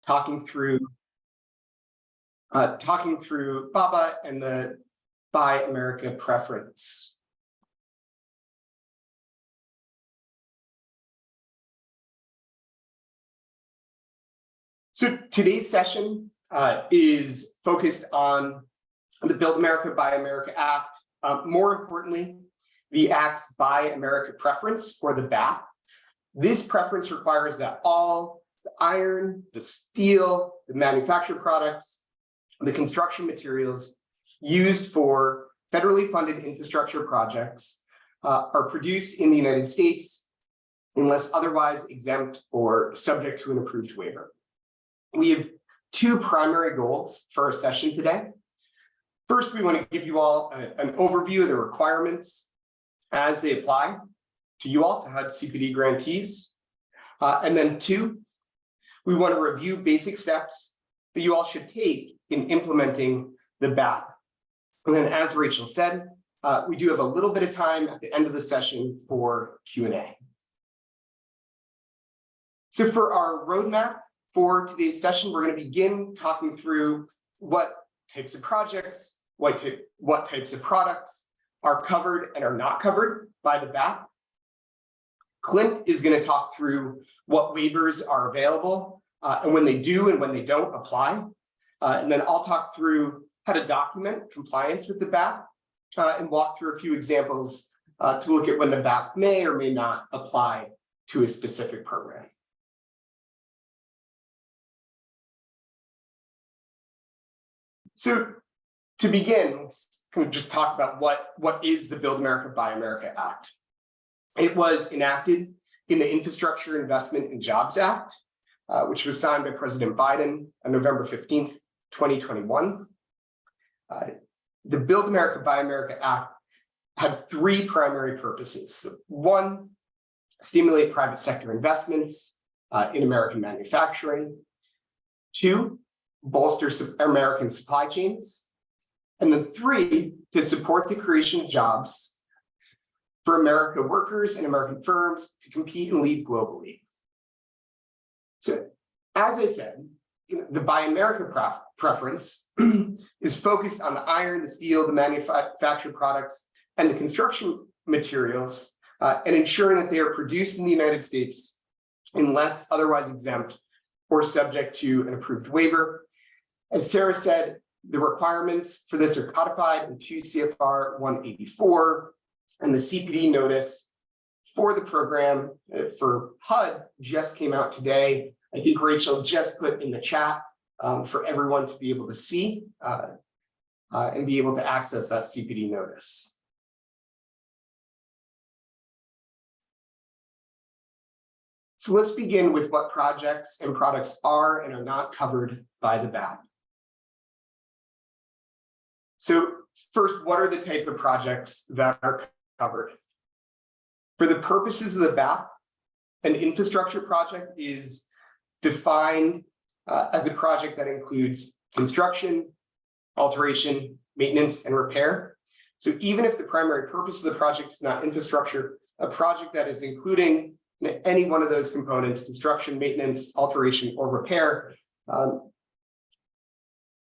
talking through BABA and the Buy America preference. So today's session is focused on the Build America, Buy America Act. More importantly, the Act's Buy America preference, or the BAP. This preference requires that all the iron, the steel, the manufactured products, the construction materials used for federally funded infrastructure projects are produced in the United States unless otherwise exempt or subject to an approved waiver. We have two primary goals for our session today. First, we want to give you all an overview of the requirements as they apply to you all, to HUD CPD grantees. And then two, we want to review basic steps that you all should take in implementing the BAP. And then, as Rachel said, we do have a little bit of time at the end of the session for Q&A. So for our roadmap for today's session, we're going to begin talking through what types of projects, what types of products are covered and are not covered by the BAP. Clint is going to talk through what waivers are available and when they do and when they don't apply. And then I'll talk through how to document compliance with the BAP and walk through a few examples to look at when the BAP may or may not apply to a specific program. So to begin, let's kind of just talk about what is the Build America, Buy America Act. It was enacted in the Infrastructure Investment and Jobs Act, which was signed by President Biden on November 15th, 2021. The Build America, Buy America Act had three primary purposes. So one, stimulate private sector investments in American manufacturing. Two, bolster American supply chains. And then three, to support the creation of jobs for American workers and American firms to compete and lead globally. So, as I said, the Buy America preference is focused on the iron, the steel, the manufactured products, and the construction materials, and ensuring that they are produced in the United States unless otherwise exempt or subject to an approved waiver. As Sarah said, the requirements for this are codified in 2 CFR 184, and the CPD notice for the program for HUD just came out today. I think Rachel just put in the chat for everyone to be able to see and be able to access that CPD notice. So let's begin with what projects and products are and are not covered by the BAP. So first, what are the type of projects that are covered? For the purposes of the BAP, an infrastructure project is defined as a project that includes construction, alteration, maintenance, and repair. So even if the primary purpose of the project is not infrastructure, a project that is including any one of those components, construction, maintenance, alteration, or repair,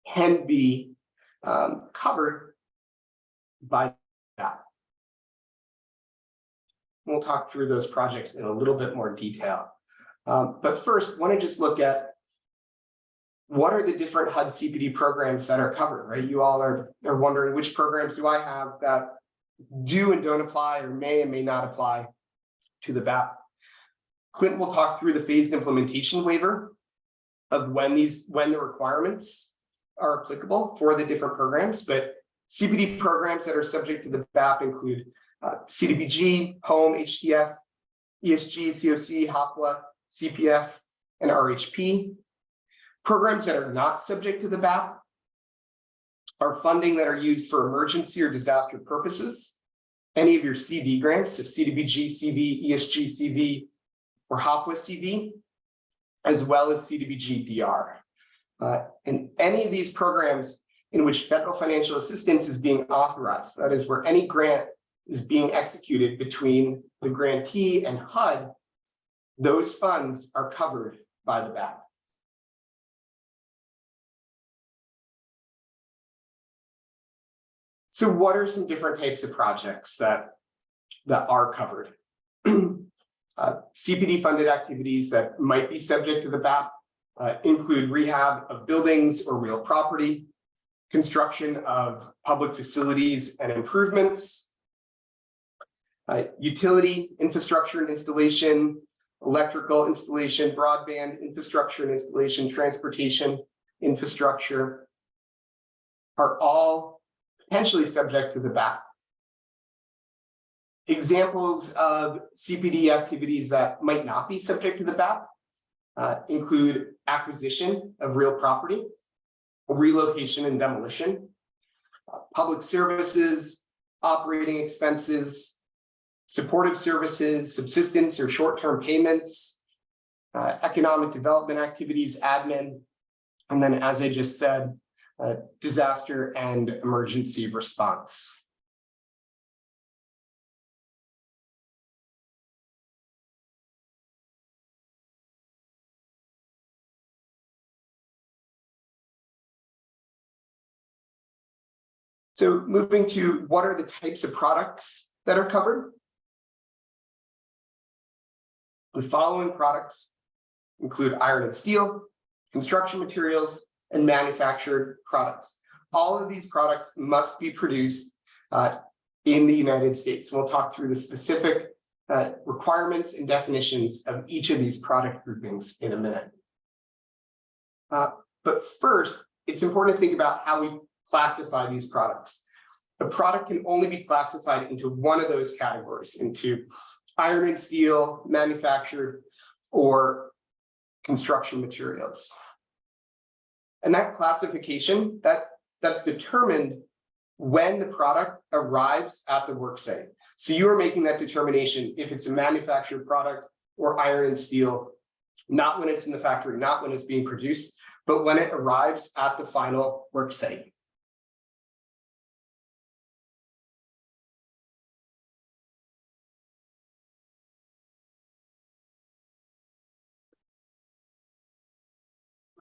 can be covered by that. We'll talk through those projects in a little bit more detail. But first, I want to just look at what are the different HUD CPD programs that are covered, right? You all are wondering, which programs do I have that do and don't apply or may and may not apply to the BAP? Clint will talk through the phased implementation waiver of when the requirements are applicable for the different programs, but CPD programs that are subject to the BAP include CDBG, HOME, HTF, ESG, COC, HOPWA, CPF, and RHP. Programs that are not subject to the BAP are funding that are used for emergency or disaster purposes. Any of your CV grants, so CDBG, CV, ESG, CV, or HOPWA CV, as well as CDBG DR. And any of these programs in which federal financial assistance is being authorized, that is where any grant is being executed between the grantee and HUD, those funds are covered by the BAP. So what are some different types of projects that are covered? CPD funded activities that might be subject to the BAP include rehab of buildings or real property, construction of public facilities and improvements, utility infrastructure and installation, electrical installation, broadband infrastructure and installation, transportation infrastructure are all potentially subject to the BAP. Examples of CPD activities that might not be subject to the BAP include acquisition of real property, relocation and demolition, public services, operating expenses, supportive services, subsistence or short-term payments, economic development activities, admin, and then, as I just said, disaster and emergency response. So moving to what are the types of products that are covered? The following products include iron and steel, construction materials, and manufactured products. All of these products must be produced in the United States. We'll talk through the specific requirements and definitions of each of these product groupings in a minute. But first, it's important to think about how we classify these products. The product can only be classified into one of those categories, into iron and steel, manufactured, or construction materials. And that classification, that's determined when the product arrives at the work site. So you are making that determination if it's a manufactured product or iron and steel, not when it's in the factory, not when it's being produced, but when it arrives at the final work site.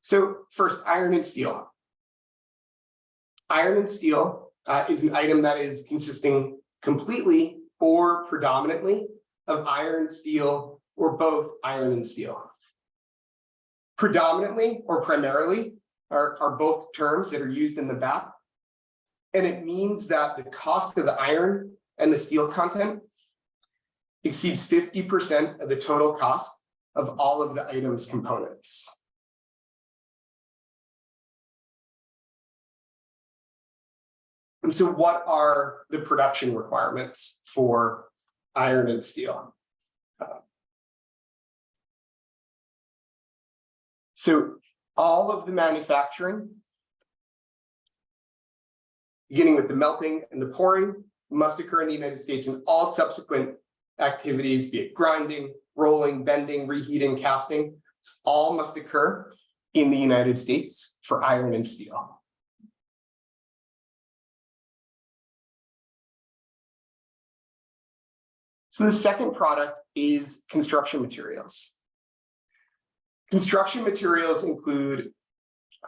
So first, iron and steel. Iron and steel is an item that is consisting completely or predominantly of iron, steel, or both iron and steel. Predominantly or primarily are both terms that are used in the BAP. And it means that the cost of the iron and the steel content exceeds 50% of the total cost of all of the item's components. And so what are the production requirements for iron and steel? So all of the manufacturing, beginning with the melting and the pouring, must occur in the United States, and all subsequent activities, be it grinding, rolling, bending, reheating, casting, all must occur in the United States for iron and steel. So the second product is construction materials. Construction materials include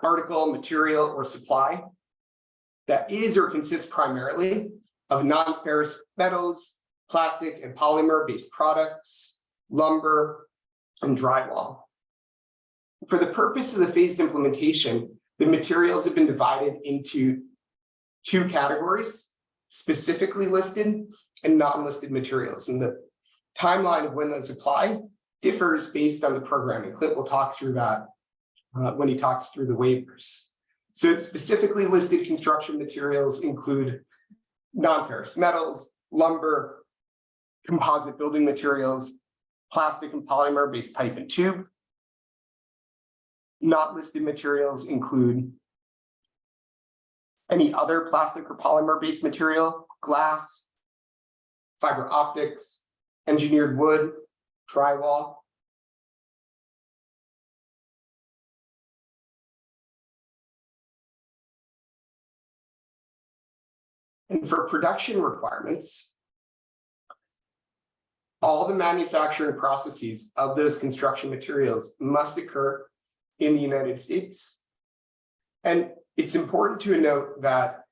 article, material, or supply that is or consists primarily of non-ferrous metals, plastic and polymer-based products, lumber, and drywall. For the purpose of the phased implementation, the materials have been divided into two categories: specifically listed and non-listed materials. And the timeline of when those apply differs based on the programming. Clint will talk through that when he talks through the waivers. So specifically listed construction materials include non-ferrous metals, lumber, composite building materials, plastic and polymer-based pipe and tube. Not listed materials include any other plastic or polymer-based material, glass, fiber optics, engineered wood, drywall. And for production requirements, all the manufacturing processes of those construction materials must occur in the United States. And it's important to note that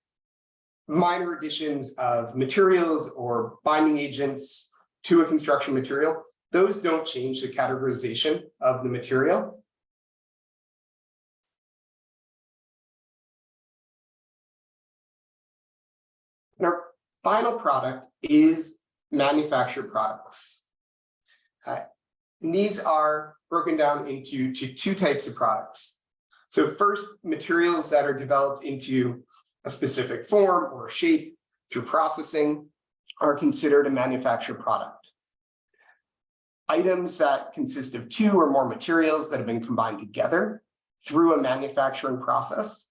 minor additions of materials or binding agents to a construction material, those don't change the categorization of the material. And our final product is manufactured products. And these are broken down into two types of products. So first, materials that are developed into a specific form or shape through processing are considered a manufactured product. Items that consist of two or more materials that have been combined together through a manufacturing process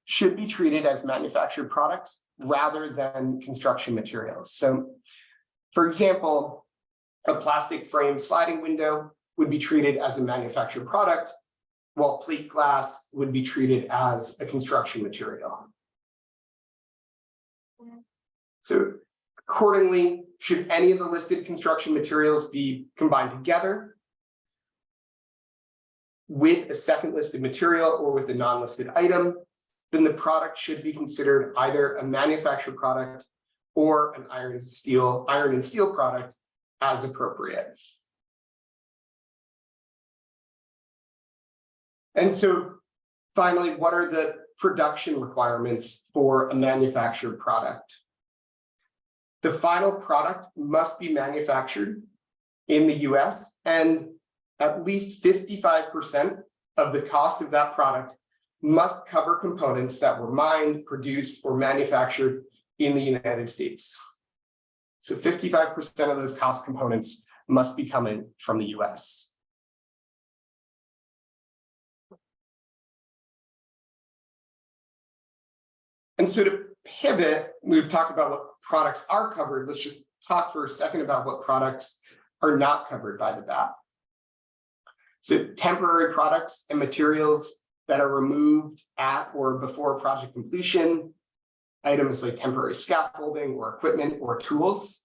should be treated as manufactured products rather than construction materials. So, for example, a plastic frame sliding window would be treated as a manufactured product, while plate glass would be treated as a construction material. So accordingly, should any of the listed construction materials be combined together with a second listed material or with a non-listed item, then the product should be considered either a manufactured product or an iron and steel product as appropriate. And so finally, what are the production requirements for a manufactured product? The final product must be manufactured in the US, and at least 55% of the cost of that product must cover components that were mined, produced, or manufactured in the United States. So 55% of those cost components must be coming from the US. And so to pivot, we've talked about what products are covered. Let's just talk for a second about what products are not covered by the BAP. So temporary products and materials that are removed at or before project completion, items like temporary scaffolding or equipment or tools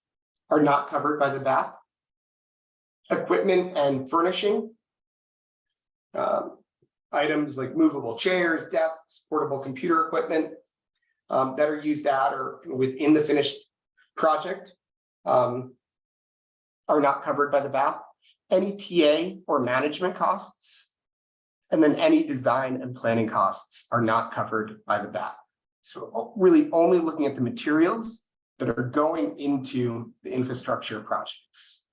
are not covered by the BAP. Equipment and furnishing, items like movable chairs, desks, portable computer equipment that are used at or within the finished project are not covered by the BAP. Any TA or management costs, and then any design and planning costs are not covered by the BAP. So really only looking at the materials that are going into the infrastructure projects.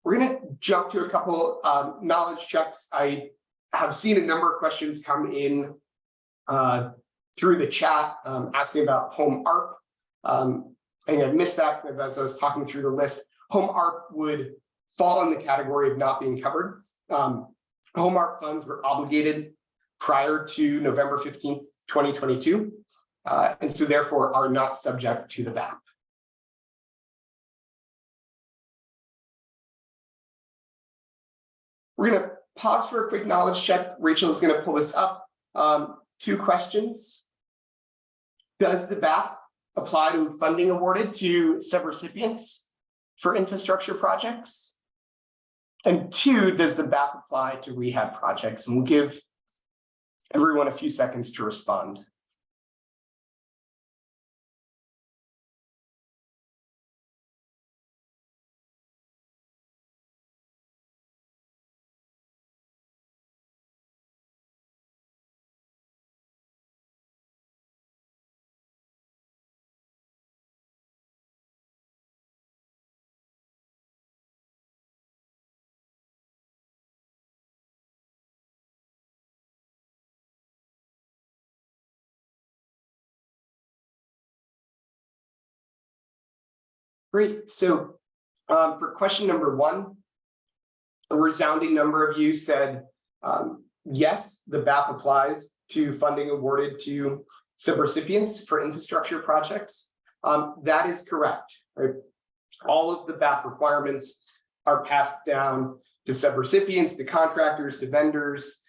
We're going to jump to a couple knowledge checks. I have seen a number of questions come in through the chat asking about home ARP. And I missed that as I was talking through the list. Home ARP would fall in the category of not being covered. Home ARP funds were obligated prior to November 15th, 2022, and so therefore are not subject to the BAP. We're going to pause for a quick knowledge check. Rachel is going to pull this up. Two questions. Does the BAP apply to funding awarded to subrecipients for infrastructure projects? And two, does the BAP apply to rehab projects? And we'll give everyone a few seconds to respond. Great. So for question number one, a resounding number of you said, yes, the BAP applies to funding awarded to subrecipients for infrastructure projects. That is correct. Right? All of the BAP requirements are passed down to subrecipients, to contractors, to vendors,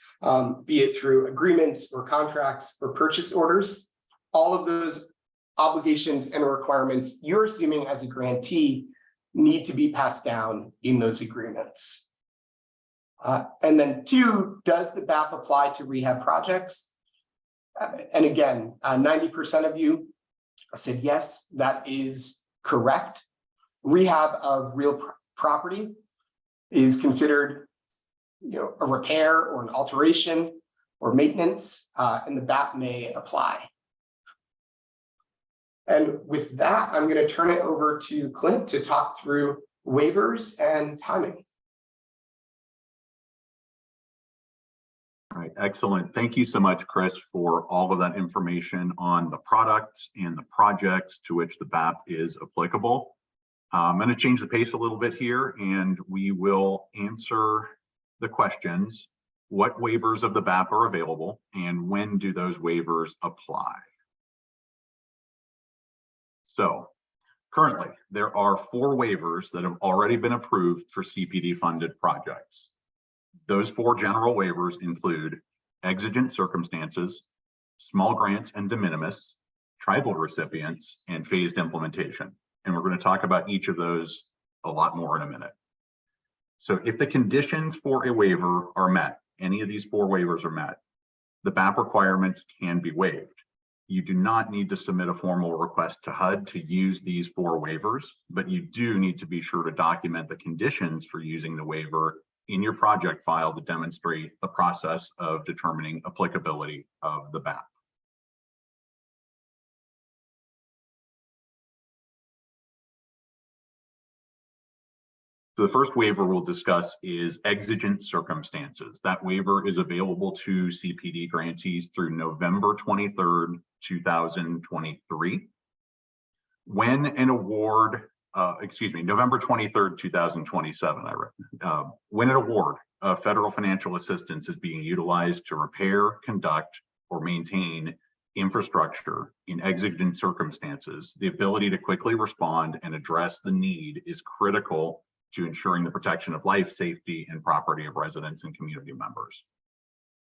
be it through agreements or contracts or purchase orders. All of those obligations and requirements you're assuming as a grantee need to be passed down in those agreements. And then two, does the BAP apply to rehab projects? And again, 90% of you said yes, that is correct. Rehab of real property is considered, a repair or an alteration or maintenance, and the BAP may apply. And with that, I'm going to turn it over to Clint to talk through waivers and timing. All right, excellent. Thank you so much, Chris, for all of that information on the products and the projects to which the BAP is applicable. I'm going to change the pace a little bit here, and we will answer the questions. What waivers of the BAP are available, and when do those waivers apply? So currently, there are 4 waivers that have already been approved for CPD funded projects. Those 4 general waivers include exigent circumstances, small grants and de minimis, tribal recipients, and phased implementation. And we're going to talk about each of those a lot more in a minute. So if the conditions for a waiver are met, any of these 4 waivers are met, the BAP requirements can be waived. You do not need to submit a formal request to HUD to use these 4 waivers, but you do need to be sure to document the conditions for using the waiver in your project file to demonstrate the process of determining applicability of the BAP. So the first waiver we'll discuss is exigent circumstances. That waiver is available to CPD grantees through November 23rd, 2023. When an award, November 23rd, 2027, when an award of federal financial assistance is being utilized to repair, conduct, or maintain infrastructure in exigent circumstances, the ability to quickly respond and address the need is critical to ensuring the protection of life, safety, and property of residents and community members.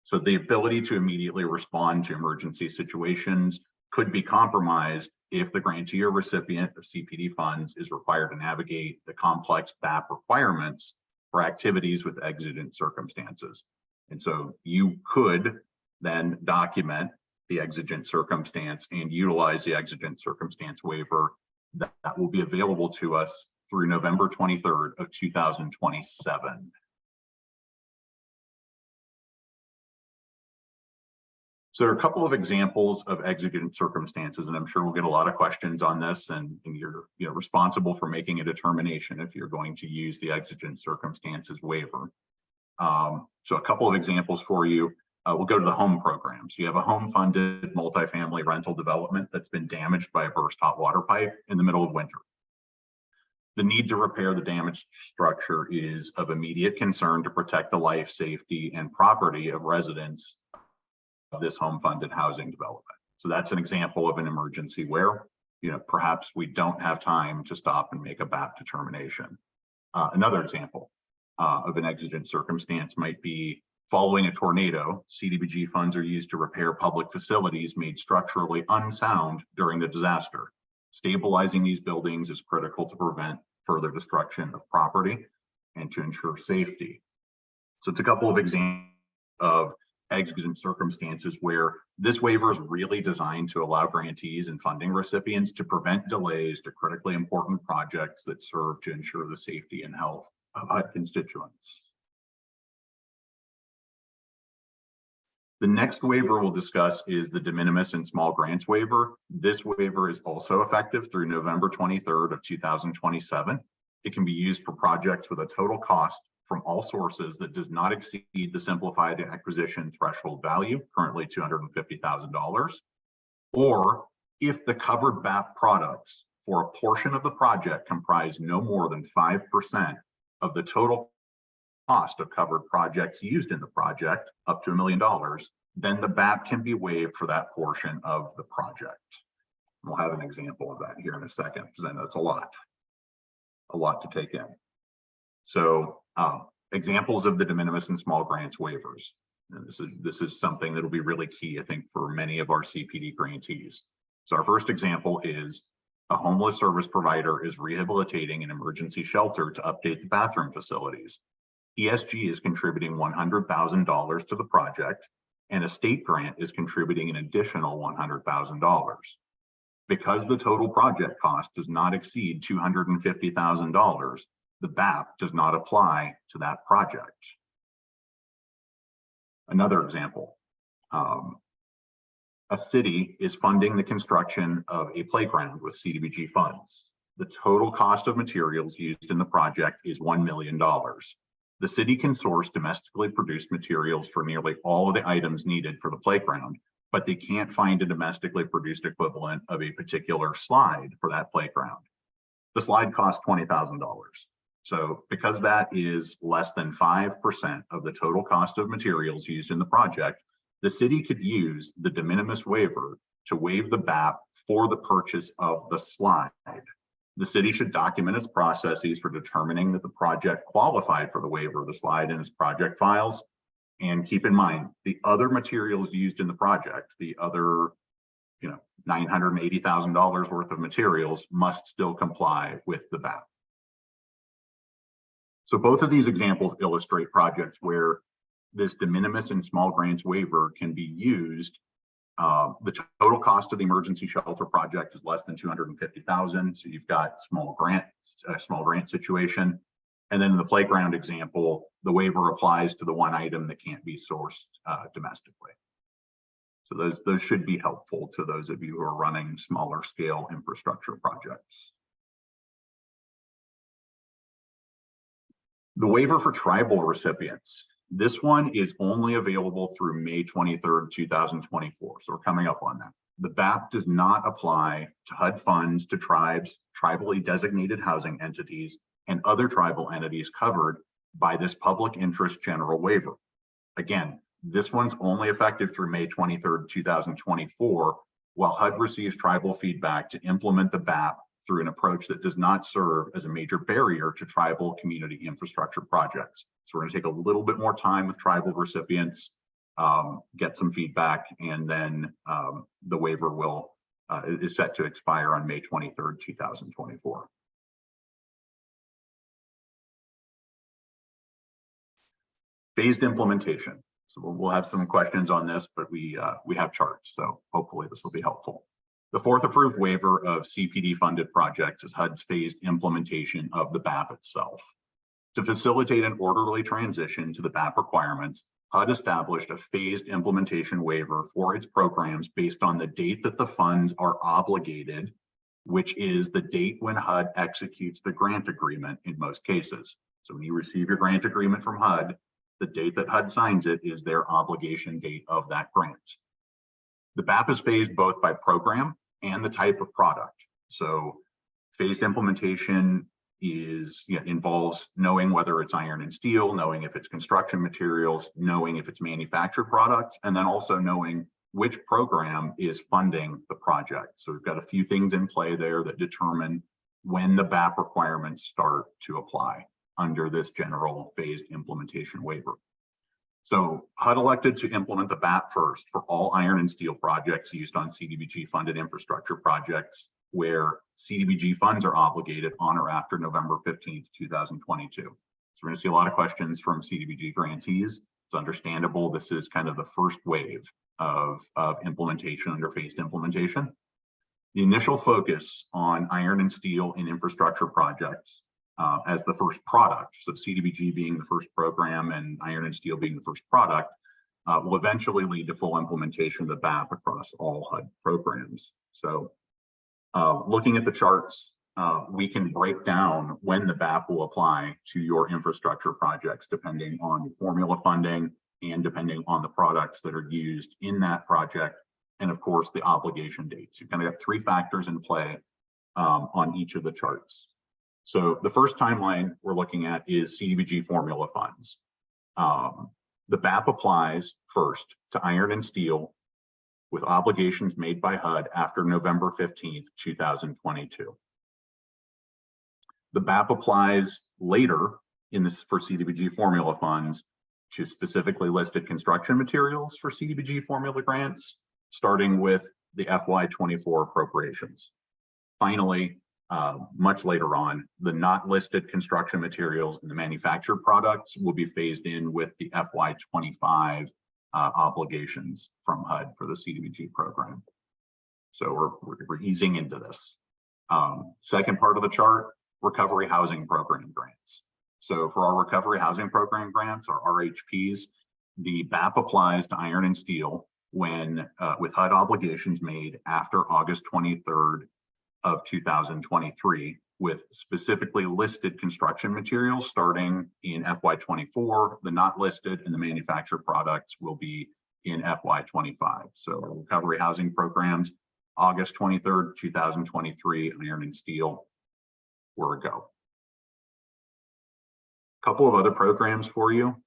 So the ability to immediately respond to emergency situations could be compromised if the grantee or recipient of CPD funds is required to navigate the complex BAP requirements for activities with exigent circumstances. And so you could then document the exigent circumstance and utilize the exigent circumstance waiver that will be available to us through November 23rd of 2027. So there are a couple of examples of exigent circumstances, and I'm sure we'll get a lot of questions on this, and you're responsible for making a determination if you're going to use the exigent circumstances waiver. So a couple of examples for you. We'll go to the home program. So you have a home-funded multifamily rental development that's been damaged by a burst hot water pipe in the middle of winter. The need to repair the damaged structure is of immediate concern to protect the life, safety, and property of residents of this home-funded housing development. So that's an example of an emergency where, perhaps we don't have time to stop and make a BAP determination. Another example of an exigent circumstance might be following a tornado. CDBG funds are used to repair public facilities made structurally unsound during the disaster. Stabilizing these buildings is critical to prevent further destruction of property and to ensure safety. So it's a couple of examples of exigent circumstances where this waiver is really designed to allow grantees and funding recipients to prevent delays to critically important projects that serve to ensure the safety and health of HUD constituents. The next waiver we'll discuss is the de minimis and small grants waiver. This waiver is also effective through November 23rd of 2027. It can be used for projects with a total cost from all sources that does not exceed the simplified acquisition threshold value, currently $250,000, or if the covered BAP products for a portion of the project comprise no more than 5% of the total cost of covered projects used in the project, up to $1 million, then the BAP can be waived for that portion of the project. We'll have an example of that here in a second, because I know it's a lot to take in. So examples of the de minimis and small grants waivers. And this is something that will be really key, I think, for many of our CPD grantees. So our first example is a homeless service provider is rehabilitating an emergency shelter to update the bathroom facilities. ESG is contributing $100,000 to the project. and a state grant is contributing an additional $100,000. Because the total project cost does not exceed $250,000, the BAP does not apply to that project. Another example, a city is funding the construction of a playground with CDBG funds. The total cost of materials used in the project is $1 million. The city can source domestically produced materials for nearly all of the items needed for the playground, but they can't find a domestically produced equivalent of a particular slide for that playground. The slide costs $20,000. So because that is less than 5% of the total cost of materials used in the project, the city could use the de minimis waiver to waive the BAP for the purchase of the slide. The city should document its processes for determining that the project qualified for the waiver of the slide in its project files. And keep in mind, the other materials used in the project, the other $980,000 worth of materials must still comply with the BAP. So both of these examples illustrate projects where this de minimis and small grants waiver can be used. The total cost of the emergency shelter project is less than $250,000. So you've got small grant situation. And then in the playground example, the waiver applies to the one item that can't be sourced domestically. So those should be helpful to those of you who are running smaller scale infrastructure projects. The waiver for tribal recipients. This one is only available through May 23rd, 2024. So we're coming up on that. The BAP does not apply to HUD funds to tribes, tribally designated housing entities, and other tribal entities covered by this public interest general waiver. Again, this one's only effective through May 23rd, 2024, while HUD receives tribal feedback to implement the BAP through an approach that does not serve as a major barrier to tribal community infrastructure projects. So we're going to take a little bit more time with tribal recipients, get some feedback, and then the waiver is set to expire on May 23rd, 2024. Phased implementation. So we'll have some questions on this, but we have charts, so hopefully this will be helpful. The fourth approved waiver of CPD funded projects is HUD's phased implementation of the BAP itself. To facilitate an orderly transition to the BAP requirements, HUD established a phased implementation waiver for its programs based on the date that the funds are obligated, which is the date when HUD executes the grant agreement in most cases. So when you receive your grant agreement from HUD, the date that HUD signs it is their obligation date of that grant. The BAP is phased both by program and the type of product. So phased implementation involves knowing whether it's iron and steel, knowing if it's construction materials, knowing if it's manufactured products, and then also knowing which program is funding the project. So we've got a few things in play there that determine when the BAP requirements start to apply under this general phased implementation waiver. So HUD elected to implement the BAP first for all iron and steel projects used on CDBG funded infrastructure projects where CDBG funds are obligated on or after November 15th, 2022. So we're going to see a lot of questions from CDBG grantees. It's understandable. This is kind of the first wave of implementation under phased implementation. The initial focus on iron and steel in infrastructure projects as the first product, so CDBG being the first program and iron and steel being the first product, will eventually lead to full implementation of the BAP across all HUD programs. So looking at the charts, we can break down when the BAP will apply to your infrastructure projects, depending on formula funding and depending on the products that are used in that project, and of course, the obligation dates. You've kind of got three factors in play on each of the charts. So the first timeline we're looking at is CDBG formula funds. The BAP applies first to iron and steel with obligations made by HUD after November 15th, 2022. The BAP applies later for CDBG formula funds to specifically listed construction materials for CDBG formula grants, starting with the FY24 appropriations. Finally, much later on, the not listed construction materials and the manufactured products will be phased in with the FY25 obligations from HUD for the CDBG program. So we're easing into this. Second part of the chart, recovery housing program grants. So for our recovery housing program grants, or RHPs, the BAP applies to iron and steel when with HUD obligations made after August 23rd of 2023, with specifically listed construction materials starting in FY24. The not listed and the manufactured products will be in FY25. So recovery housing programs, August 23rd, 2023, iron and steel, we're a go. A couple of other programs for you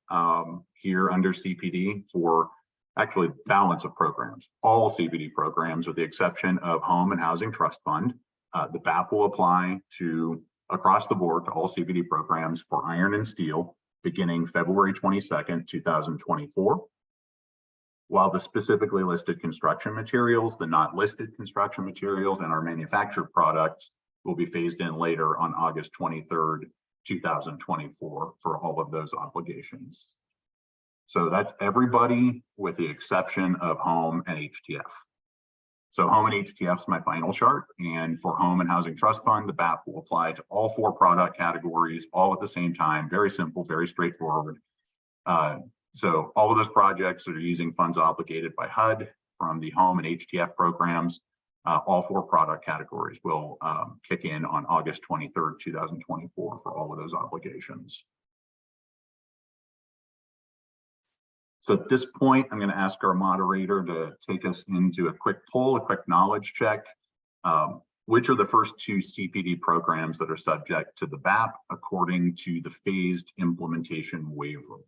here under CPD for actually balance of programs, all CPD programs with the exception of Home and Housing Trust Fund. The BAP will apply to across the board to all CPD programs for iron and steel beginning February 22nd, 2024. While the specifically listed construction materials, the not listed construction materials, and our manufactured products will be phased in later on August 23rd, 2024 for all of those obligations. So that's everybody with the exception of Home and HTF. So Home and HTF is my final chart, and for Home and Housing Trust Fund, the BAP will apply to all 4 product categories all at the same time. Very simple, very straightforward. So all of those projects that are using funds obligated by HUD from the Home and HTF programs, all 4 product categories will kick in on August 23rd, 2024 for all of those obligations. So at this point, I'm going to ask our moderator to take us into a quick poll, a quick knowledge check. Which are the first 2 CPD programs that are subject to the BAP according to the phased implementation waiver?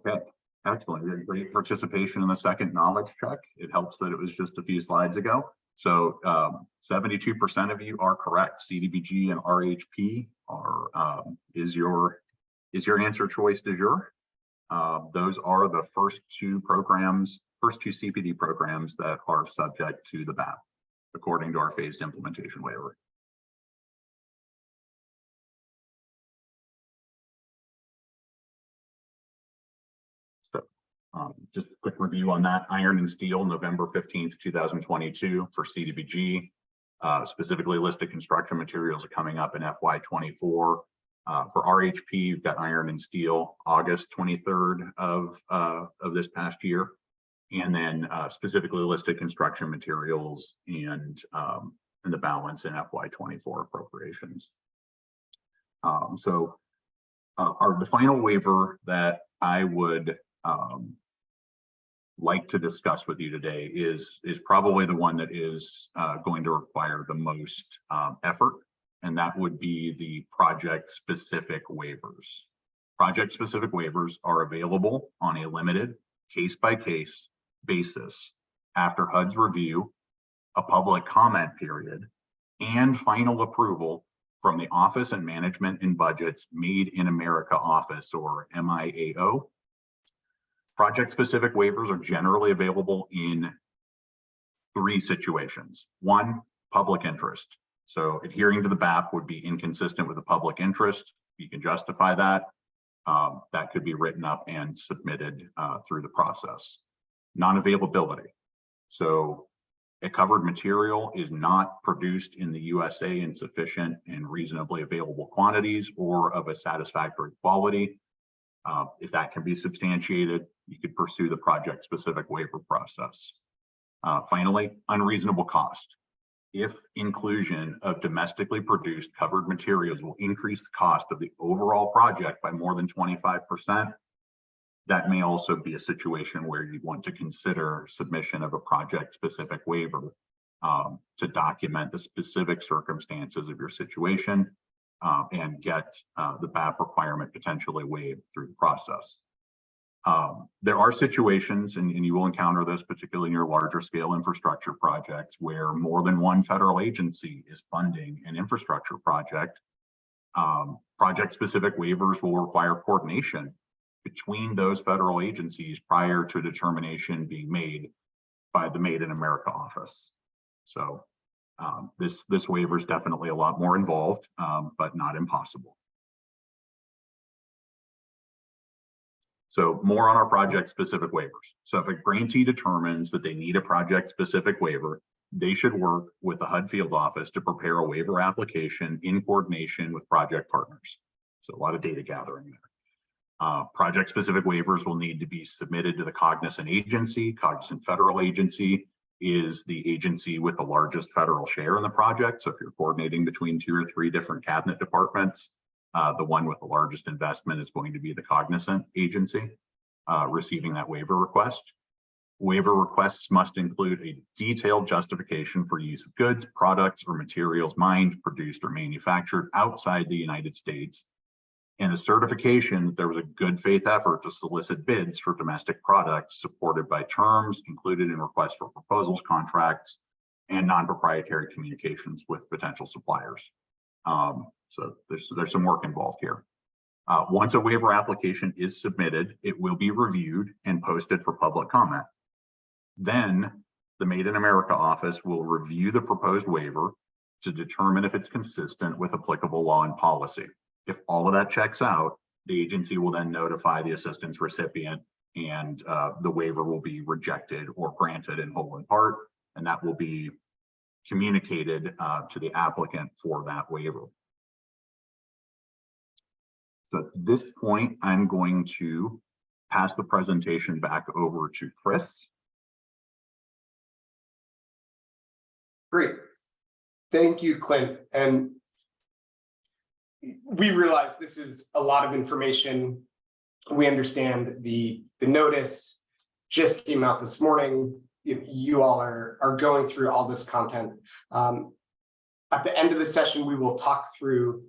Okay, excellent. Great participation in the second knowledge check. It helps that it was just a few slides ago. So 72% of you are correct. CDBG and RHP are is your answer choice du jour. Those are the first 2 programs, first 2 CPD programs that are subject to the BAP according to our phased implementation waiver. Just a quick review on that. Iron and steel, November 15th, 2022 for CDBG. Specifically listed construction materials are coming up in FY24. For RHP, you've got iron and steel, August 23rd of this past year. And then specifically listed construction materials and the balance in FY24 appropriations. The final waiver that I would like to discuss with you today is probably the one that is going to require the most effort, and that would be the project-specific waivers. Project-specific waivers are available on a limited case-by-case basis after HUD's review, a public comment period, and final approval from the Office and Management and Budget's Made in America Office, or MIAO. Project-specific waivers are generally available in 3 situations. 1, public interest. So adhering to the BAP would be inconsistent with the public interest. You can justify that. That could be written up and submitted through the process. Non-availability. So a covered material is not produced in the USA in sufficient and reasonably available quantities or of a satisfactory quality. If that can be substantiated, you could pursue the project-specific waiver process. Finally, unreasonable cost. If inclusion of domestically produced covered materials will increase the cost of the overall project by more than 25%, that may also be a situation where you want to consider submission of a project-specific waiver to document the specific circumstances of your situation and get the BAP requirement potentially waived through the process. There are situations, and you will encounter this particularly in your larger scale infrastructure projects, where more than one federal agency is funding an infrastructure project. Project-specific waivers will require coordination between those federal agencies prior to determination being made by the Made in America office. So this waiver is definitely a lot more involved, but not impossible. So more on our project-specific waivers. So if a grantee determines that they need a project-specific waiver, they should work with the HUD field office to prepare a waiver application in coordination with project partners. So a lot of data gathering there. Project-specific waivers will need to be submitted to the cognizant agency. Cognizant federal agency is the agency with the largest federal share in the project. So if you're coordinating between 2 or 3 different cabinet departments, the one with the largest investment is going to be the cognizant agency receiving that waiver request. Waiver requests must include a detailed justification for use of goods, products, or materials mined, produced, or manufactured outside the United States, and a certification that there was a good faith effort to solicit bids for domestic products supported by terms included in requests for proposals, contracts, and non-proprietary communications with potential suppliers. So there's some work involved here. Once a waiver application is submitted, it will be reviewed and posted for public comment. Then the Made in America office will review the proposed waiver to determine if it's consistent with applicable law and policy. If all of that checks out, the agency will then notify the assistance recipient, and the waiver will be rejected or granted in whole and part, and that will be communicated to the applicant for that waiver. So at this point, I'm going to pass the presentation back over to Chris. Great. Thank you, Clint. And we realize this is a lot of information. We understand the notice just came out this morning. You all are going through all this content. At the end of the session, we will talk through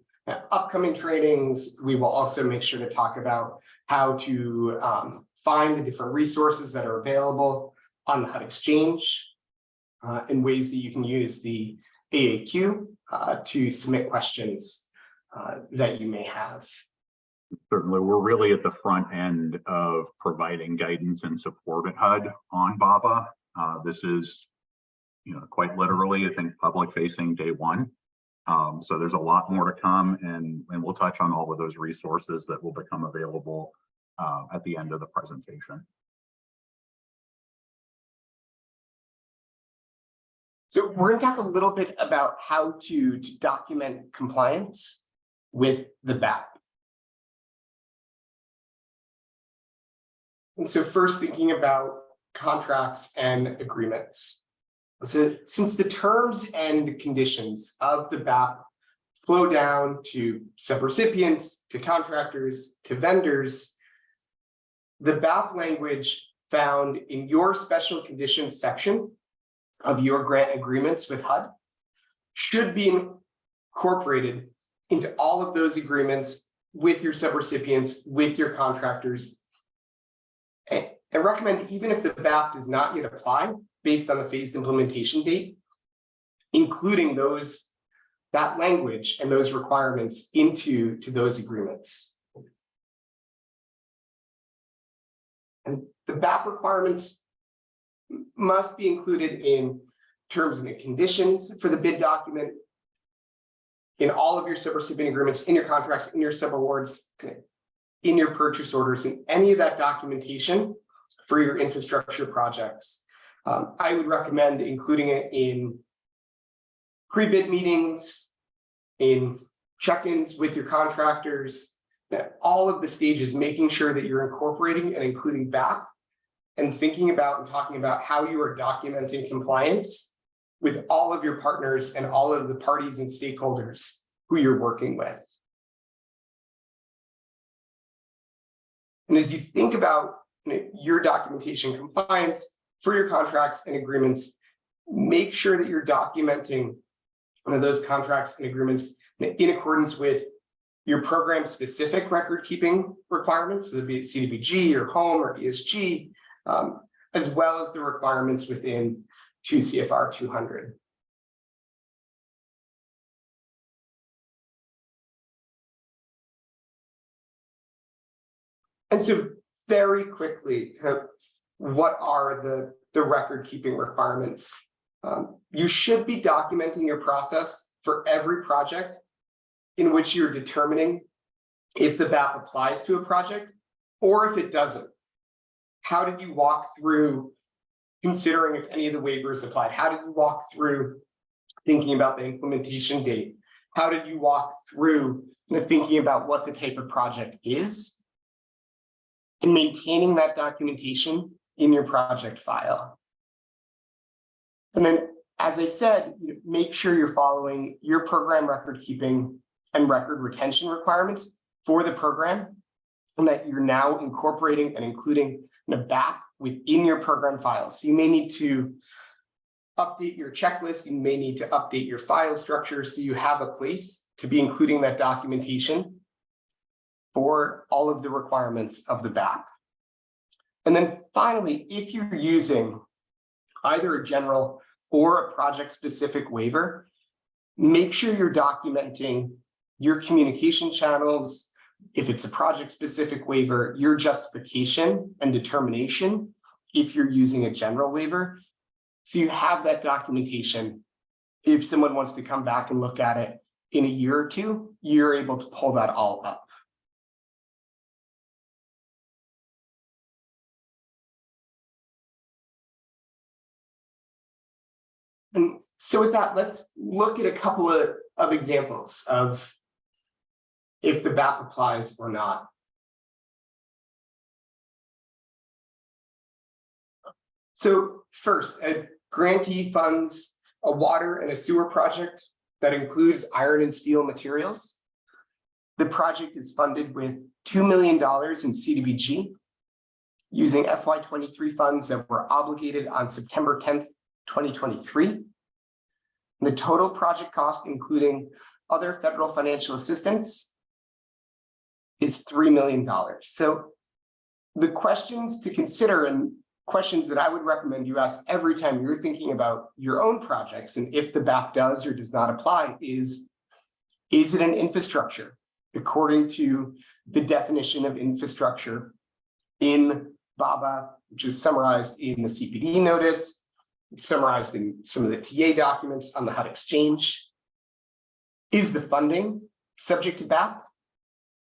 upcoming trainings. We will also make sure to talk about how to find the different resources that are available on the HUD Exchange and ways that you can use the AAQ to submit questions that you may have. Certainly, we're really at the front end of providing guidance and support at HUD on BABA. This is, quite literally, I think, public-facing day one. So there's a lot more to come, and we'll touch on all of those resources that will become available at the end of the presentation. So we're going to talk a little bit about how to document compliance with the BAP. And so first, thinking about contracts and agreements. So since the terms and conditions of the BAP flow down to subrecipients, to contractors, to vendors, the BAP language found in your special conditions section of your grant agreements with HUD should be incorporated into all of those agreements with your subrecipients, with your contractors. And recommend, even if the BAP does not yet apply based on the phased implementation date, including that language and those requirements into those agreements. And the BAP requirements must be included in terms and conditions for the bid document, in all of your subrecipient agreements, in your contracts, in your subawards, in your purchase orders, in any of that documentation for your infrastructure projects. I would recommend including it in pre-bid meetings, in check-ins with your contractors, all of the stages, making sure that you're incorporating and including BAP and thinking about and talking about how you are documenting compliance with all of your partners and all of the parties and stakeholders who you're working with. And as you think about your documentation compliance for your contracts and agreements, make sure that you're documenting those contracts and agreements in accordance with your program-specific record-keeping requirements, so be it CDBG or home or ESG, as well as the requirements within 2 CFR 200. And so very quickly, what are the record-keeping requirements? You should be documenting your process for every project in which you're determining if the BAP applies to a project or if it doesn't. How did you walk through considering if any of the waivers applied? How did you walk through thinking about the implementation date? How did you walk through thinking about what the type of project is? And maintaining that documentation in your project file. And then, as I said, make sure you're following your program record keeping and record retention requirements for the program, and that you're now incorporating and including the BAP within your program files. So you may need to update your checklist, you may need to update your file structure so you have a place to be including that documentation for all of the requirements of the BAP. And then finally, if you're using either a general or a project-specific waiver, make sure you're documenting your communication channels. If it's a project-specific waiver, your justification and determination if you're using a general waiver. So you have that documentation. If someone wants to come back and look at it in a year or two, you're able to pull that all up. And so with that, let's look at a couple of examples of if the BAP applies or not. So first, a grantee funds a water and a sewer project that includes iron and steel materials. The project is funded with $2 million in CDBG using FY23 funds that were obligated on September 10th, 2023. The total project cost, including other federal financial assistance, is $3 million. So the questions to consider and questions that I would recommend you ask every time you're thinking about your own projects and if the BAP does or does not apply is it an infrastructure according to the definition of infrastructure in BABA, which is summarized in the CPD notice, summarized in some of the TA documents on the HUD exchange. Is the funding subject to BAP?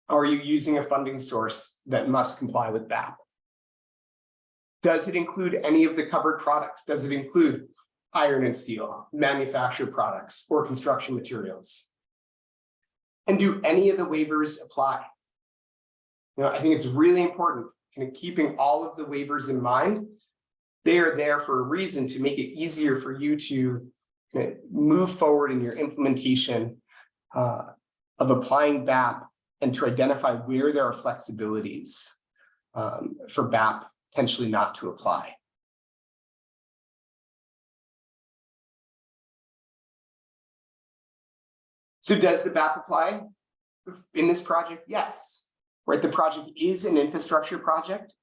Or are you using a funding source that must comply with BAP? Does it include any of the covered products? Does it include iron and steel, manufactured products, or construction materials? And do any of the waivers apply? I think it's really important, keeping all of the waivers in mind. They are there for a reason to make it easier for you to move forward in your implementation of applying BAP and to identify where there are flexibilities for BAP potentially not to apply. So does the BAP apply in this project? Yes, right? The project is an infrastructure project.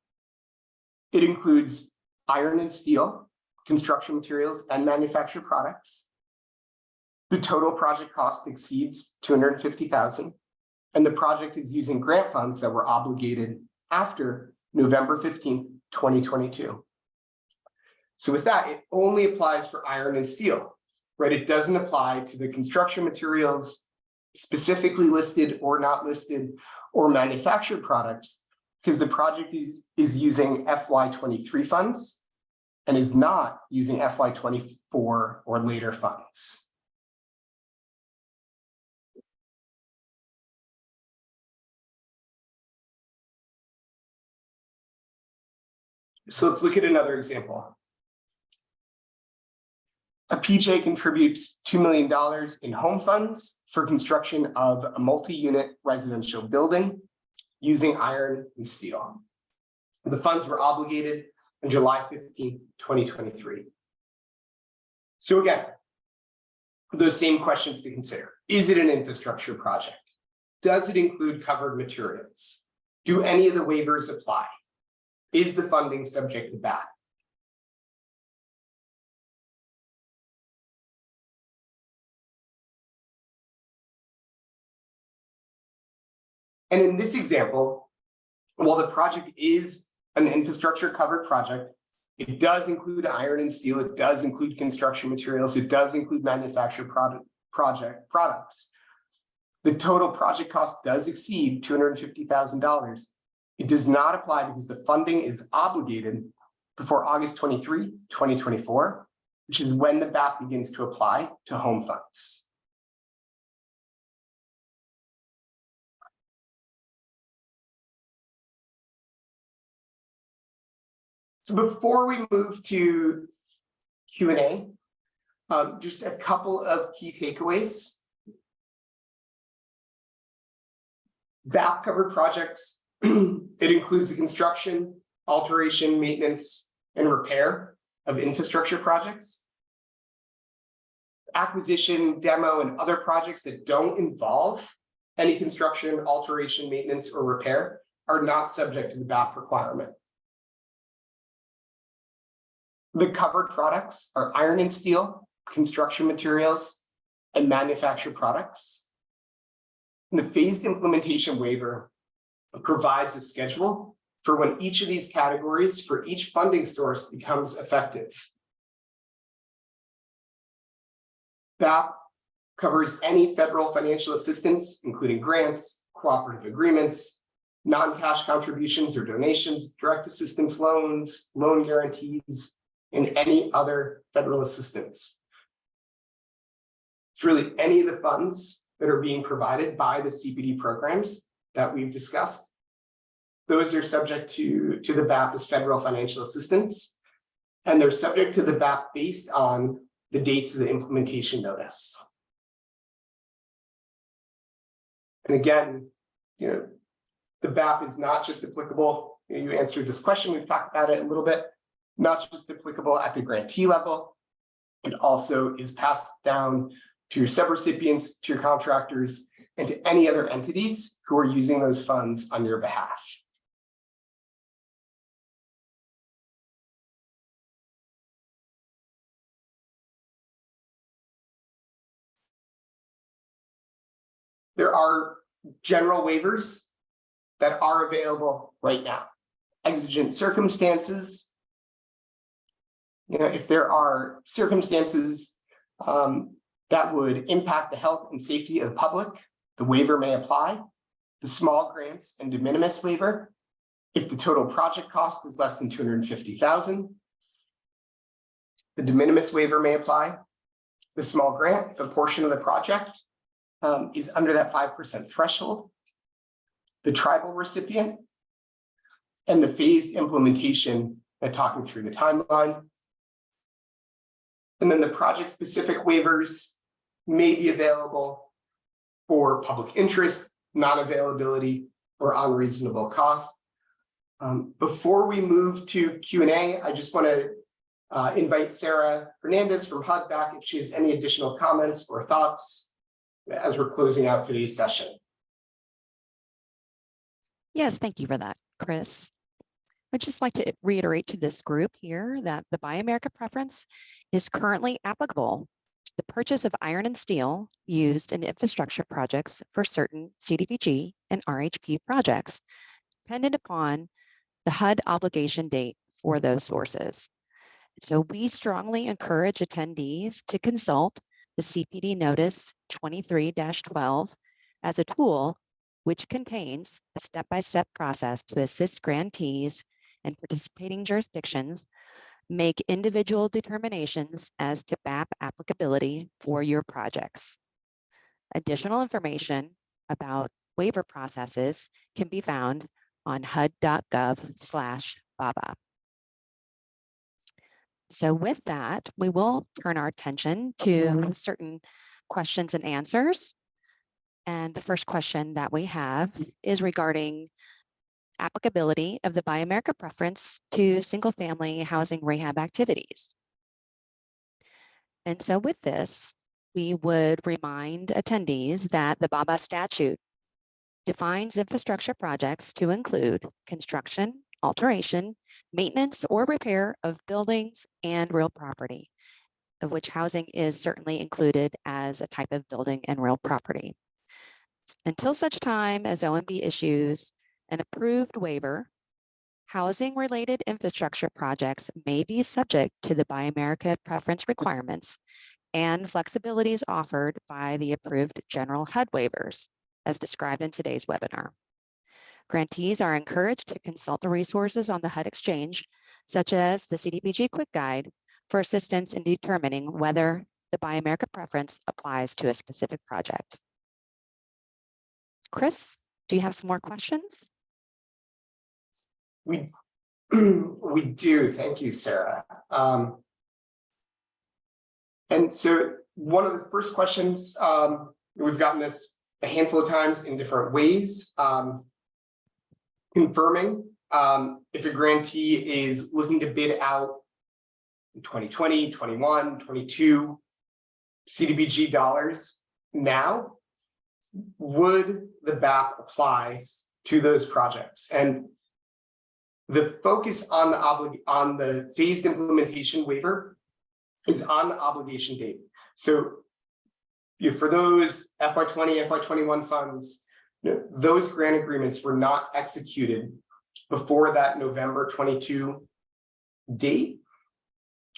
It includes iron and steel, construction materials, and manufactured products. The total project cost exceeds $250,000, and the project is using grant funds that were obligated after November 15th, 2022. So with that, it only applies for iron and steel, right? It doesn't apply to the construction materials specifically listed or not listed or manufactured products because the project is using FY23 funds and is not using FY24 or later funds. So let's look at another example. A PJ contributes $2 million in home funds for construction of a multi-unit residential building using iron and steel. The funds were obligated on July 15, 2023. So again, those same questions to consider. Is it an infrastructure project? Does it include covered materials? Do any of the waivers apply? Is the funding subject to BAP? And in this example, while the project is an infrastructure covered project, it does include iron and steel, it does include construction materials, it does include manufactured products. The total project cost does exceed $250,000. It does not apply because the funding is obligated before August 23, 2024, which is when the BAP begins to apply to home funds. So before we move to Q&A, just a couple of key takeaways. BAP covered projects, it includes the construction, alteration, maintenance, and repair of infrastructure projects. Acquisition, demo, and other projects that don't involve any construction, alteration, maintenance, or repair are not subject to the BAP requirement. The covered products are iron and steel, construction materials, and manufactured products. And the phased implementation waiver provides a schedule for when each of these categories for each funding source becomes effective. BAP covers any federal financial assistance, including grants, cooperative agreements, non-cash contributions or donations, direct assistance loans, loan guarantees, and any other federal assistance. It's really any of the funds that are being provided by the CPD programs that we've discussed. Those are subject to the BAP as federal financial assistance, and they're subject to the BAP based on the dates of the implementation notice. And again, the BAP is not just applicable. You answered this question, we've talked about it a little bit, not just applicable at the grantee level, it also is passed down to your subrecipients, to your contractors, and to any other entities who are using those funds on your behalf. There are general waivers that are available right now. Exigent circumstances. If there are circumstances that would impact the health and safety of the public, the waiver may apply. The small grants and de minimis waiver, if the total project cost is less than $250,000, the de minimis waiver may apply. The small grant, if a portion of the project is under that 5% threshold, the tribal recipient, and the phased implementation, talking through the timeline. And then the project-specific waivers may be available for public interest, non-availability, or unreasonable cost. Before we move to Q&A, I just want to invite Sarah Hernandez from HUD back if she has any additional comments or thoughts as we're closing out today's session. Yes, thank you for that, Chris. I'd just like to reiterate to this group here that the Buy America preference is currently applicable to the purchase of iron and steel used in infrastructure projects for certain CDBG and RHP projects, dependent upon the HUD obligation date for those sources. So we strongly encourage attendees to consult the CPD Notice 23-12 as a tool which contains a step-by-step process to assist grantees and participating jurisdictions make individual determinations as to BAP applicability for your projects. Additional information about waiver processes can be found on hud.gov/BABA. So with that, we will turn our attention to certain questions and answers. And the first question that we have is regarding applicability of the Buy America preference to single-family housing rehab activities. And so with this, we would remind attendees that the BABA statute defines infrastructure projects to include construction, alteration, maintenance, or repair of buildings and real property, of which housing is certainly included as a type of building and real property. Until such time as OMB issues an approved waiver, housing-related infrastructure projects may be subject to the Buy America preference requirements and flexibilities offered by the approved general HUD waivers, as described in today's webinar. Grantees are encouraged to consult the resources on the HUD Exchange, such as the CDBG Quick Guide, for assistance in determining whether the Buy America preference applies to a specific project. Chris, do you have some more questions? We do. Thank you, Sarah. And so one of the first questions, we've gotten this a handful of times in different ways, confirming if a grantee is looking to bid out in 2020, 21, 22 CDBG dollars now, would the BAP apply to those projects? And the focus on the phased implementation waiver is on the obligation date. So for those FY20, FY21 funds, those grant agreements were not executed before that November 22 date.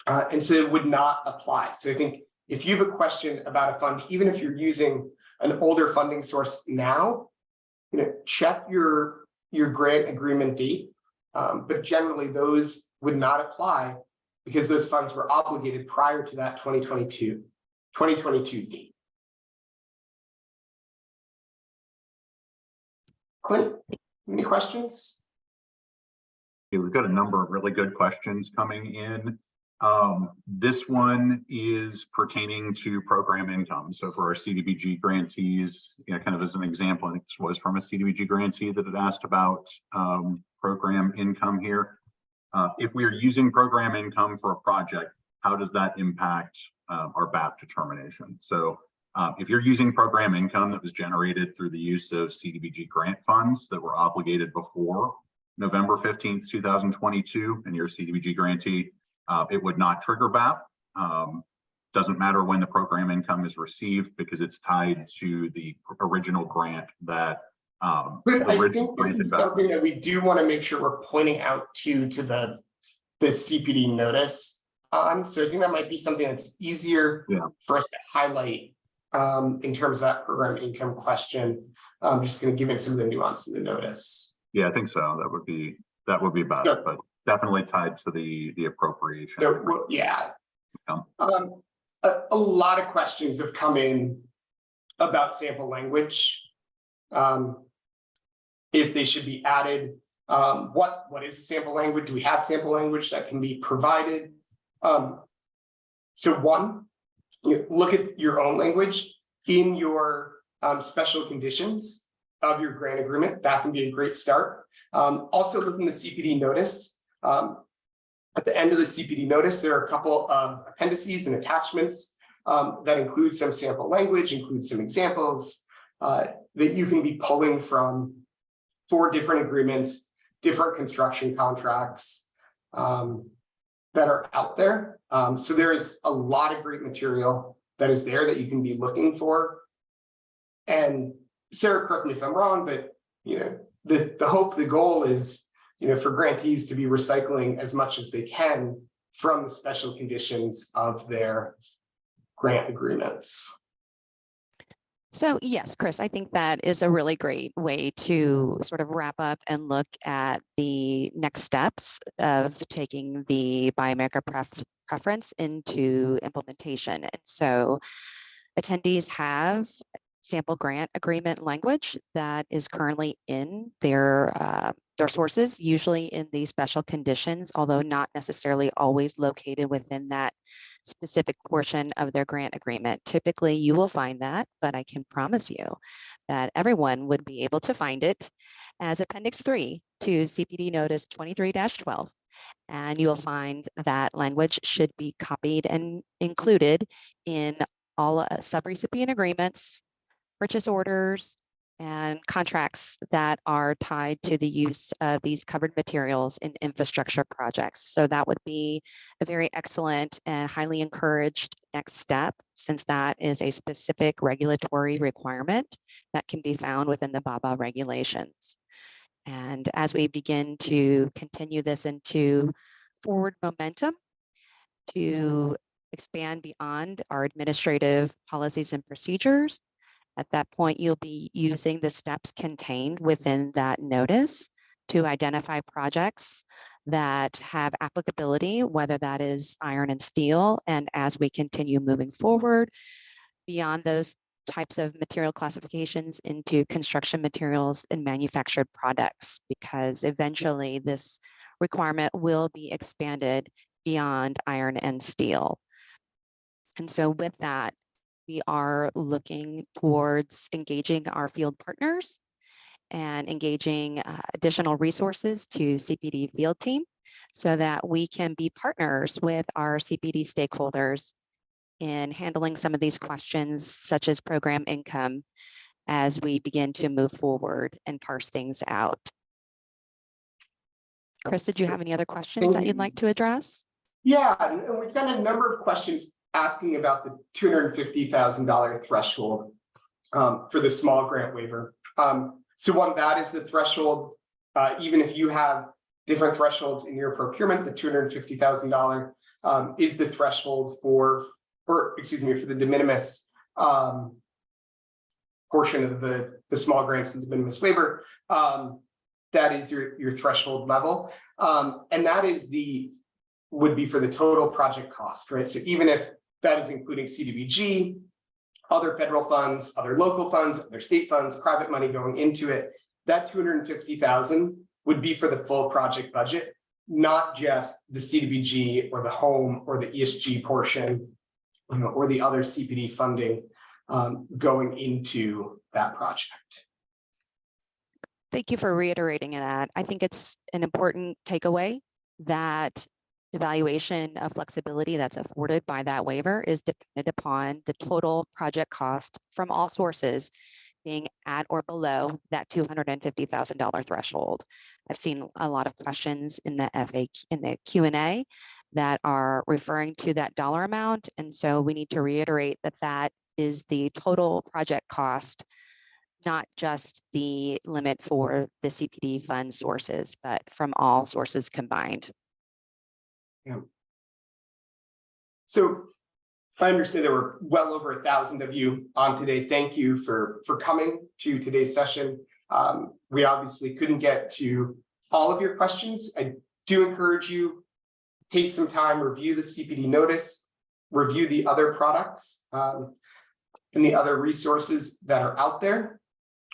And so it would not apply. So I think if you have a question about a fund, even if you're using an older funding source now, check your grant agreement date. But generally those would not apply because those funds were obligated prior to that 2022 date. Clint, any questions? Okay, we've got a number of really good questions coming in. This one is pertaining to program income. So for our CDBG grantees, kind of as an example, I think this was from a CDBG grantee that had asked about program income here. If we are using program income for a project, how does that impact our BAP determination? So if you're using program income that was generated through the use of CDBG grant funds that were obligated before November 15th, 2022, and you're a CDBG grantee, it would not trigger BAP. Doesn't matter when the program income is received because it's tied to the original grant that but I think this is something that we do want to make sure we're pointing out to the CPD notice on. So I think that might be something that's easier for us to highlight in terms of that program income question. I'm just going to give it some of the nuance in the notice. Yeah, I think so. That would be best, so, but definitely tied to the appropriation. So, yeah. A lot of questions have come in about sample language. If they should be added, what is the sample language? Do we have sample language that can be provided? So one, look at your own language in your special conditions of your grant agreement. That can be a great start. Also look in the CPD notice. At the end of the CPD notice, there are a couple of appendices and attachments that include some sample language, include some examples that you can be pulling from for different agreements, different construction contracts that are out there. So there is a lot of great material that is there that you can be looking for. And Sarah, correct me if I'm wrong, but the hope, the goal is for grantees to be recycling as much as they can from the special conditions of their grant agreements. So yes, Chris, I think that is a really great way to sort of wrap up and look at the next steps of taking the Buy America preference into implementation. And so attendees have sample grant agreement language that is currently in their sources, usually in the special conditions, although not necessarily always located within that specific portion of their grant agreement. Typically, you will find that, but I can promise you that everyone would be able to find it as Appendix 3 to CPD Notice 23-12. And you will find that language should be copied and included in all subrecipient agreements, purchase orders, and contracts that are tied to the use of these covered materials in infrastructure projects. So that would be a very excellent and highly encouraged next step, since that is a specific regulatory requirement that can be found within the BABA regulations. And as we begin to continue this into forward momentum to expand beyond our administrative policies and procedures, at that point, you'll be using the steps contained within that notice to identify projects that have applicability, whether that is iron and steel. And as we continue moving forward beyond those types of material classifications into construction materials and manufactured products, because eventually this requirement will be expanded beyond iron and steel. And so with that, we are looking towards engaging our field partners and engaging additional resources to CPD field team so that we can be partners with our CPD stakeholders in handling some of these questions, such as program income, as we begin to move forward and parse things out. Chris, did you have any other questions that you'd like to address? Yeah, and we've got a number of questions asking about the $250,000 threshold for the small grant waiver. So one, that is the threshold. Even if you have different thresholds in your procurement, the $250,000 is the threshold for the de minimis portion of the small grants and de minimis waiver. That is your threshold level, and that is would be for the total project cost, right? So even if that is including CDBG, other federal funds, other local funds, other state funds, private money going into it, that $250,000 would be for the full project budget, not just the CDBG or the home or the ESG portion, or the other CPD funding going into that project. Thank you for reiterating that. I think it's an important takeaway that evaluation of flexibility that's afforded by that waiver is dependent upon the total project cost from all sources being at or below that $250,000 threshold. I've seen a lot of questions in the Q&A that are referring to that dollar amount, and so we need to reiterate that that is the total project cost, not just the limit for the CPD fund sources, but from all sources combined. Yeah. So I understand there were well over 1,000 of you on today. Thank you for coming to today's session. We obviously couldn't get to all of your questions. I do encourage you, take some time, review the CPD notice, review the other products and the other resources that are out there.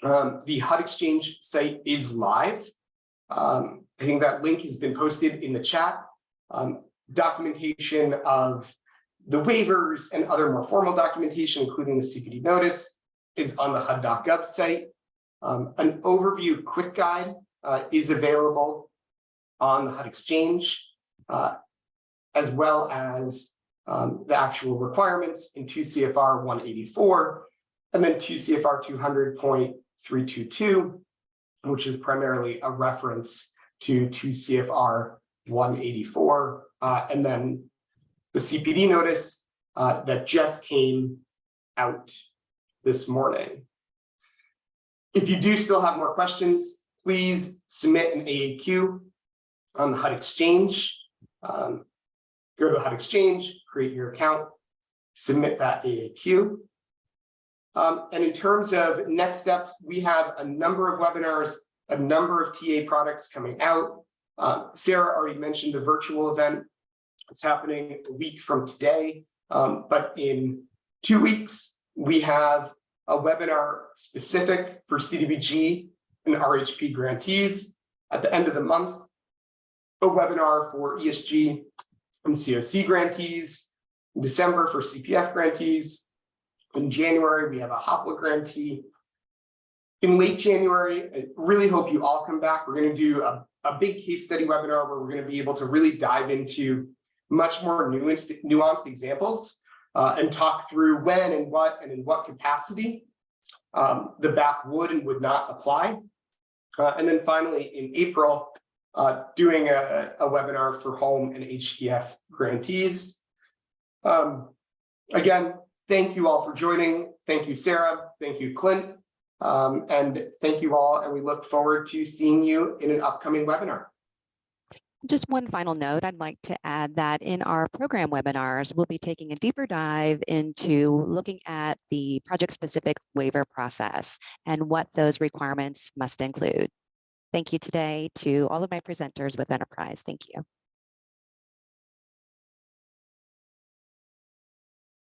The HUD Exchange site is live. I think that link has been posted in the chat. Documentation of the waivers and other more formal documentation, including the CPD notice, is on the HUD.gov site. An overview quick guide is available on the HUD Exchange, as well as the actual requirements in 2 CFR 184, and then 2 CFR 200.322, which is primarily a reference to 2 CFR 184, and then the CPD notice that just came out this morning. If you do still have more questions, please submit an AAQ on the HUD Exchange. Go to the HUD Exchange, create your account, submit that AAQ. And in terms of next steps, we have a number of webinars, a number of TA products coming out. Sarah already mentioned the virtual event. It's happening a week from today, but in 2 weeks, we have a webinar specific for CDBG and RHP grantees. At the end of the month, a webinar for ESG and COC grantees. In December for CPF grantees. In January, we have a HOPLA grantee. In late January, I really hope you all come back. We're going to do a big case study webinar where we're going to be able to really dive into much more nuanced examples and talk through when and what and in what capacity the BAP would and would not apply. And then finally, in April, doing a webinar for home and HTF grantees. Again, thank you all for joining. Thank you, Sarah. Thank you, Clint. And thank you all. And we look forward to seeing you in an upcoming webinar. Just one final note, I'd like to add that in our program webinars, we'll be taking a deeper dive into looking at the project-specific waiver process and what those requirements must include. Thank you today to all of my presenters with Enterprise. Thank you.